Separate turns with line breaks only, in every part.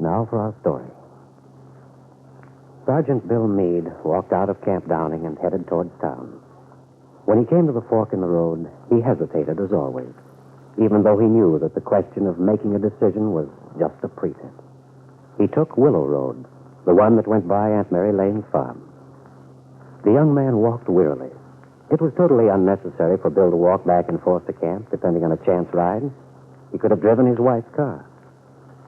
Now for our story. Sergeant Bill Meade walked out of Camp Downing and headed towards town. When he came to the fork in the road, he hesitated as always, even though he knew that the question of making a decision was just a pretense. He took Willow Road, the one that went by Aunt Mary Lane's farm. The young man walked wearily. It was totally unnecessary for Bill to walk back and forth to camp, depending on a chance ride. He could have driven his wife's car.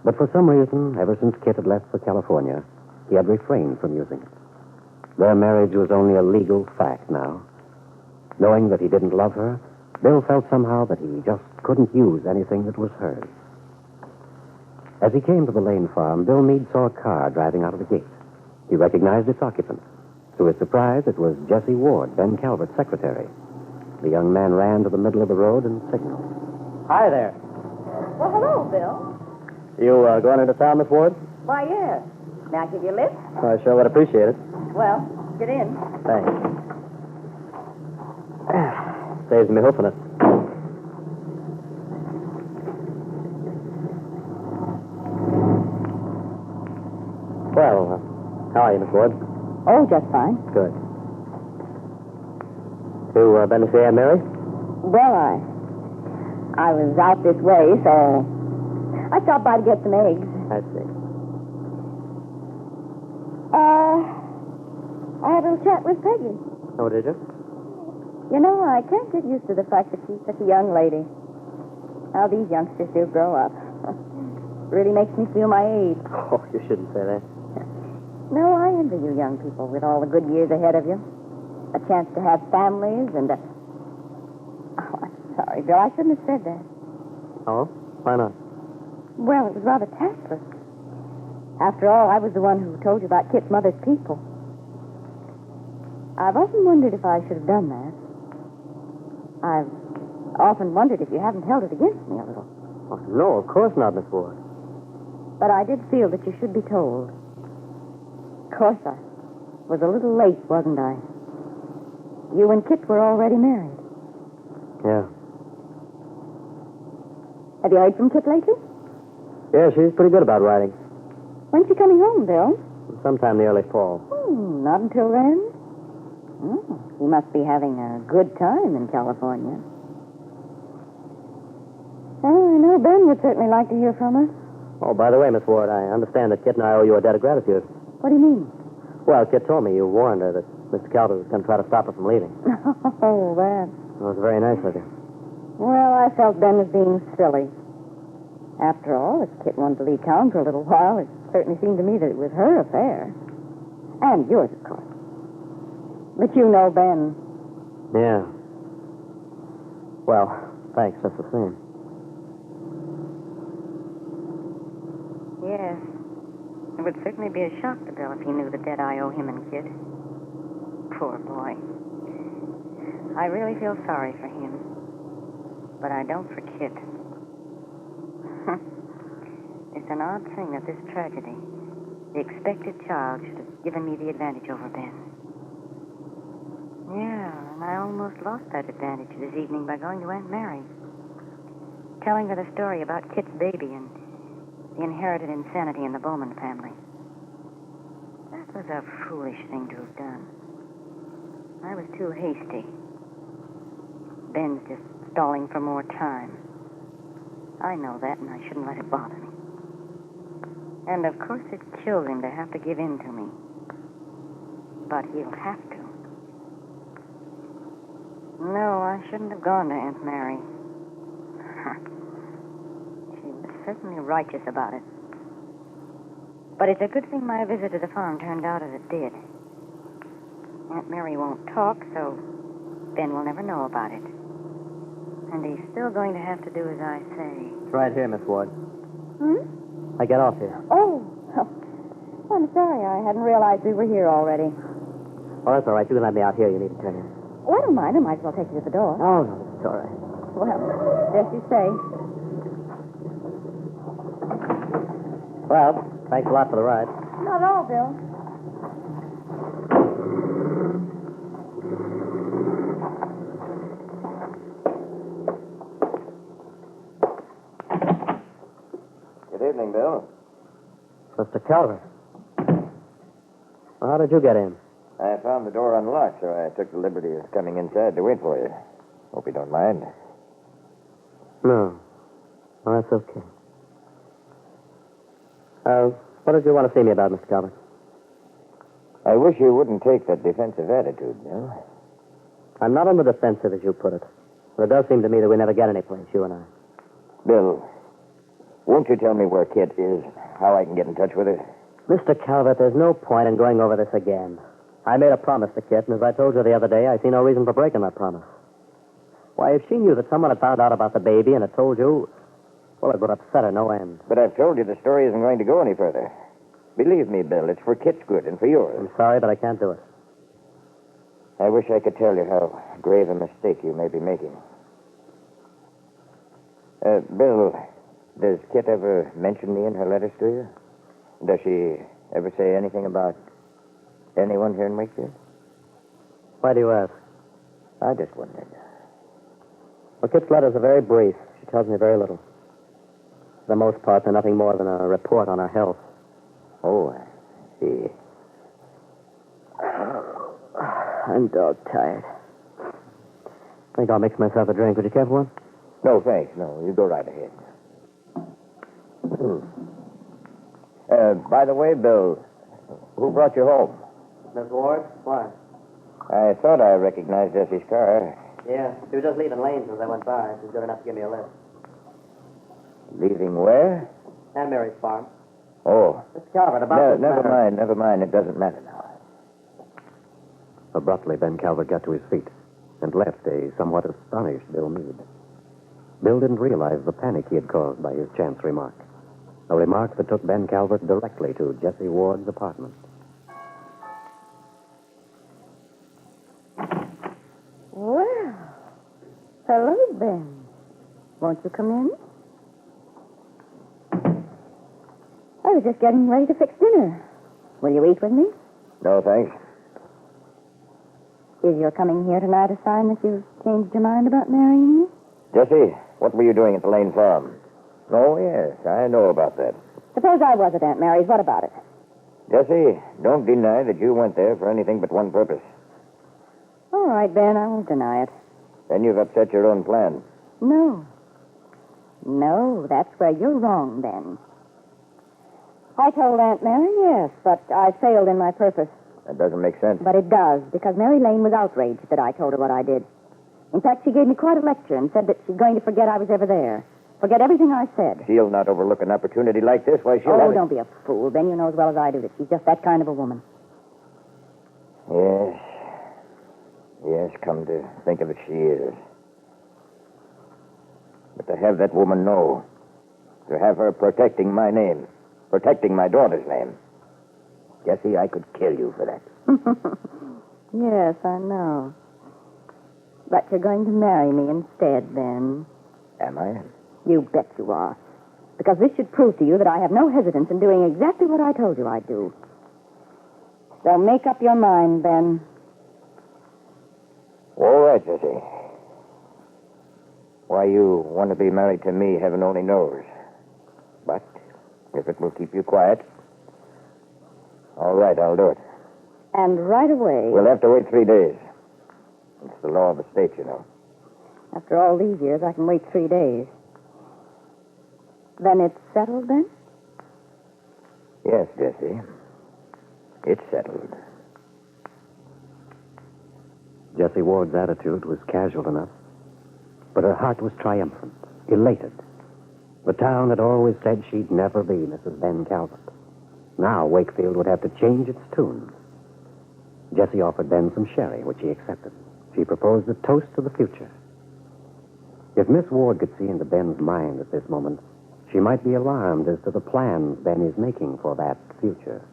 But for some reason, ever since Kit had left for California, he had refrained from using it. Their marriage was only a legal fact now. Knowing that he didn't love her, Bill felt somehow that he just couldn't use anything that was hers. As he came to the Lane farm, Bill Meade saw a car driving out of the gate. He recognized its occupant. To his surprise, it was Jessie Ward, Ben Calvert's secretary. The young man ran to the middle of the road and signaled.
Hi there.
Well, hello, Bill.
You going into town, Miss Ward?
Why, yes. May I give you a lift?
I sure would appreciate it.
Well, get in.
Thanks. Saves me hoofing it. Well, how are you, Miss Ward?
Oh, just fine.
Good. You been to see Aunt Mary?
Well, I was out this way, so I stopped by to get some eggs.
I see.
I had a little chat with Peggy.
Oh, did you?
You know, I can't get used to the fact that she's such a young lady. How these youngsters do grow up. Really makes me feel my age.
Oh, you shouldn't say that.
No, I envy you young people with all the good years ahead of you. A chance to have families and Oh, I'm sorry, Bill. I shouldn't have said that.
Oh? Why not?
Well, it was rather tactless. After all, I was the one who told you about Kit's mother's people. I've often wondered if I should have done that. I've often wondered if you haven't held it against me a little.
Oh, no, of course not, Miss Ward.
But I did feel that you should be told. Of course, I was a little late, wasn't I? You and Kit were already married.
Yeah.
Have you heard from Kit lately?
Yeah, she's pretty good about writing.
When's she coming home, Bill?
Sometime in the early fall.
Not until then? He must be having a good time in California. Oh, I know Ben would certainly like to hear from her.
Oh, by the way, Miss Ward, I understand that Kit and I owe you a debt of gratitude.
What do you mean?
Well, Kit told me you warned her that Mr. Calvert was going to try to stop her from leaving.
Oh, that.
That was very nice of you.
Well, I felt Ben was being silly. After all, if Kit wanted to leave town for a little while, it certainly seemed to me that it was her affair. And yours, of course. But you know Ben.
Yeah. Well, thanks, just the same.
Yes. It would certainly be a shock to Bill if he knew the debt I owe him and Kit. Poor boy. I really feel sorry for him. But I don't for Kit. It's an odd thing that this tragedy, the expected child, should have given me the advantage over Ben. Yeah, and I almost lost that advantage this evening by going to Aunt Mary. Telling her the story about Kit's baby and the inherited insanity in the Bowman family. That was a foolish thing to have done. I was too hasty. Ben's just stalling for more time. I know that, and I shouldn't let it bother me. And, of course, it kills him to have to give in to me. But he'll have to. No, I shouldn't have gone to Aunt Mary. She was certainly righteous about it. But it's a good thing my visit to the farm turned out as it did. Aunt Mary won't talk, so Ben will never know about it. And he's still going to have to do as I say.
It's right here, Miss Ward. I get off here.
Oh, I'm sorry. I hadn't realized we were here already.
Oh, that's all right. You can let me out here. You need to turn in.
Well, I don't mind. I might as well take you to the door.
Oh, no, it's all right.
Well, just you say.
Well, thanks a lot for the ride.
Not at all, Bill.
Good evening, Bill.
Mr. Calvert. Well, how did you get in?
I found the door unlocked, so I took the liberty of coming inside to wait for you. Hope you don't mind.
No. Oh, that's okay. What did you want to see me about, Mr. Calvert?
I wish you wouldn't take that defensive attitude, Bill.
I'm not on the defensive, as you put it. But it does seem to me that we never get any place, you and I.
Bill, won't you tell me where Kit is, how I can get in touch with her?
Mr. Calvert, there's no point in going over this again. I made a promise to Kit, and as I told you the other day, I see no reason for breaking that promise. Why, if she knew that someone had found out about the baby and had told you, well, it would upset her no end.
But I've told you the story isn't going to go any further. Believe me, Bill, it's for Kit's good and for yours.
I'm sorry, but I can't do it.
I wish I could tell you how grave a mistake you may be making. Bill, does Kit ever mention me in her letters to you? Does she ever say anything about anyone here in Wakefield?
Why do you ask?
I just wondered.
Well, Kit's letters are very brief. She tells me very little. For the most part, they're nothing more than a report on her health.
Oh, I see.
I'm dog-tired. I think I'll mix myself a drink. Would you care for one?
No, thanks. No, you go right ahead. By the way, Bill, who brought you home?
Miss Ward? Why?
I thought I recognized Jessie's car.
Yeah, she was just leaving Lane's as I went by. She was good enough to give me a lift.
Leaving where?
Aunt Mary's farm.
Oh.
Mr. Calvert, about this
never
matter.
never mind. It doesn't matter now.
Abruptly, Ben Calvert got to his feet and left a somewhat astonished Bill Meade. Bill didn't realize the panic he had caused by his chance remark. A remark that took Ben Calvert directly to Jessie Ward's apartment.
Well, hello, Ben. Won't you come in? I was just getting ready to fix dinner. Will you eat with me?
No, thanks.
Is your coming here tonight a sign that you've changed your mind about marrying me?
Jessie, what were you doing at the Lane farm? Oh, yes, I know about that.
Suppose I was at Aunt Mary's. What about it?
Jesse, don't deny that you went there for anything but one purpose.
All right, Ben, I won't deny it.
Then you've upset your own plan.
No. No, that's where you're wrong, Ben. I told Aunt Mary, yes, but I failed in my purpose.
That doesn't make sense.
But it does, because Mary Lane was outraged that I told her what I did. In fact, she gave me quite a lecture and said that she's going to forget I was ever there. Forget everything I said.
She'll not overlook an opportunity like this. Why, she'll
Oh, don't be a fool, Ben. You know as well as I do that she's just that kind of a woman.
Yes. Yes, come to think of it, she is. But to have that woman know, to have her protecting my name, protecting my daughter's name, Jessie, I could kill you for that.
Yes, I know. But you're going to marry me instead, Ben.
Am I?
You bet you are. Because this should prove to you that I have no hesitance in doing exactly what I told you I'd do. So make up your mind, Ben.
All right, Jessie. Why you want to be married to me, heaven only knows. But if it will keep you quiet, all right, I'll do it.
And right away.
We'll have to wait 3 days. It's the law of the state, you know.
After all these years, I can wait 3 days. Then it's settled, then?
Yes, Jessie. It's settled.
Jessie Ward's attitude was casual enough, but her heart was triumphant, elated. The town had always said she'd never be Mrs. Ben Calvert. Now Wakefield would have to change its tune. Jessie offered Ben some sherry, which he accepted. She proposed a toast to the future. If Miss Ward could see into Ben's mind at this moment, she might be alarmed as to the plans Ben is making for that future.